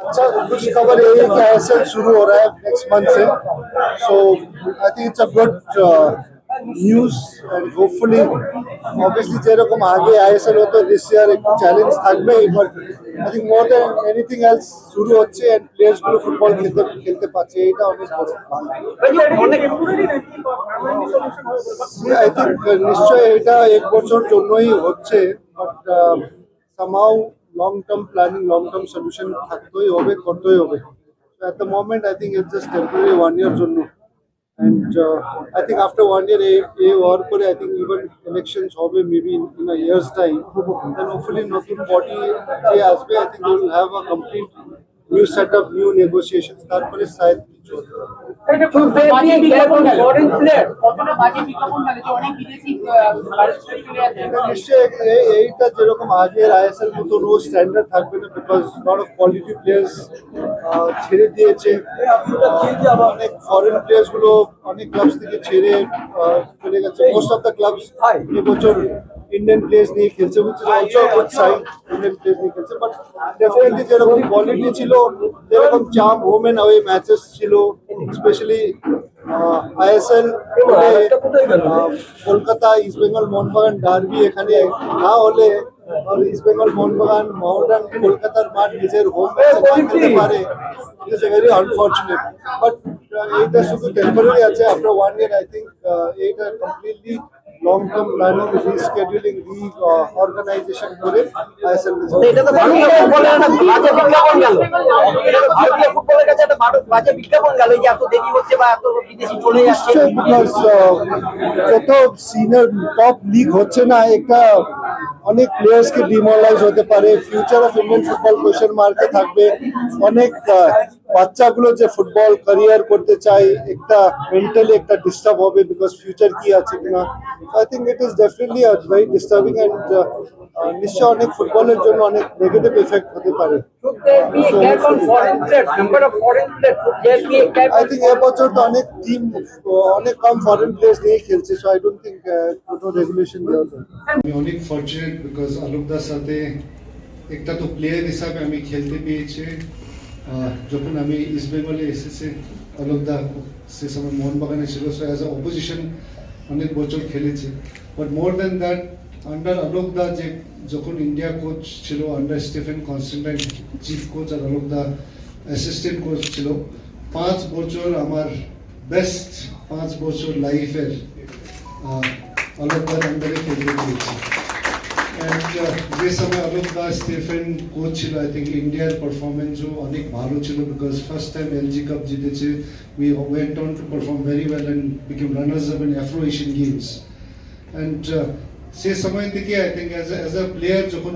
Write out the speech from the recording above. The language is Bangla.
अच्छा कुछ खबर ये है कि आईएसएल शुरू हो रहा है नेक्स्ट मंथ से so I think it's a good news and hopefully obviously যেরকম আগে আইএসএল হতো দিস ইয়ার একটু চ্যালেঞ্জ থাকবেই but I think more than anything else শুরু হচ্ছে এন্ড প্লেয়ার্স গুলো ফুটবল খেলতে পারছে এটা অনেক ভালো আই থিঙ্ক নিশ্চয়ই এটা এক বছর জন্যই হচ্ছে but somehow long term planning long term solution থাকতেই হবে করতেই হবে at the moment I think it's just temporary 1 year জন্য and I think after 1 year a or pore I think even elections hobe maybe in a year's time then hopefully নতুন body যে আসবে I think we will have a complete new setup new negotiations তারপরে শায়দ কিছু নিশ্চয়ই এইটা যেরকম আগের আইএসএল মতো নো স্ট্যান্ডার্ড থাকবে না because lot of quality players ছেড়ে দিয়েছে অনেক ফরেন প্লেয়ার্স গুলো অনেক ক্লাবস থেকে ছেড়ে চলে গেছে মোস্ট অফ দ্য ক্লাবস এবছর ইন্ডিয়ান প্লেয়ার্স নিয়ে খেলছে which is also a good sign Indian players নিয়ে খেলছে বাট ডেফিনেটলি যেরকম কোয়ালিটি ছিল যেরকম চাপ হোম এন্ড অ্যাওয়ে ম্যাচেস ছিল specially ISL Kolkata east Bengal Mohun Bagan derby এখানে না হলে ইস্ট বেঙ্গল মোহনবাগান মোহনবাগান কলকাতার মাঠ নিজের হোম ম্যাচে না খেলতে পারে it is very unfortunate but এইটা শুধু টেম্পোরারি আছে আফটার 1 year আই থিঙ্ক এইটা completely long term planning rescheduling reorganisation করে আইএসএল এটা তো ভারতীয় ফুটবলের একটা বাজে বিজ্ঞাপন গেল এটা তো ভারতীয় ফুটবলের কাছে একটা বাজে বিজ্ঞাপন গেল যে এত দেরি হচ্ছে বা এত বিদেশি চলে যাচ্ছে বিকজ যত সিনিয়র টপ লিগ হচ্ছে না একটা অনেক প্লেয়ার্সকে ডিমোরালাইজ হতে পারে future of Indian football question মার্কে থাকবে অনেক বাচ্চাগুলো যে ফুটবল ক্যারিয়ার করতে চায় একটা মেন্টালি একটা ডিস্টার্ব হবে বিকজ ফিউচার কি আছে কিনা I think it is definitely very disturbing and নিশ্চয় অনেক ফুটবলের জন্য অনেক নেগেটিভ এফেক্ট হতে পারে আই থিঙ্ক এবছর তো অনেক টিম অনেক কম ফরেন প্লেয়ার্স নিয়ে খেলছে সো আই ডোন্ট থিঙ্ক কোনো রেগুলেশন দেওয়া আমি অনেক ফরচুনেট বিকজ আলোকদার সাথে একটা তো প্লেয়ার হিসাবে আমি খেলতে পেয়েছি যখন আমি ইস্ট বেঙ্গলে এসেছি আলোকদা সে সময় মোহনবাগানে ছিল সো অ্যাজ আ অপোজিশন অনেক বছর খেলেছে but more than that under আলোকদা যে যখন ইন্ডিয়া কোচ ছিল under Stephen Constantine chief coach আর আলোকদা অ্যাসিস্ট্যান্ট কোচ ছিল 5 বছর আমার বেস্ট 5 বছর লাইফের আলোকদার আন্ডারে খেলতে পেরেছি যে সময় আলোকদা স্টিফেন কোচ ছিল আই থিঙ্ক ইন্ডিয়ার পারফরমেন্সও অনেক ভালো ছিল because first time LG cup জিতেছে we went on to perform very well and became runners up in Afro Asian Games and সে সময় থেকে I think as a player যখন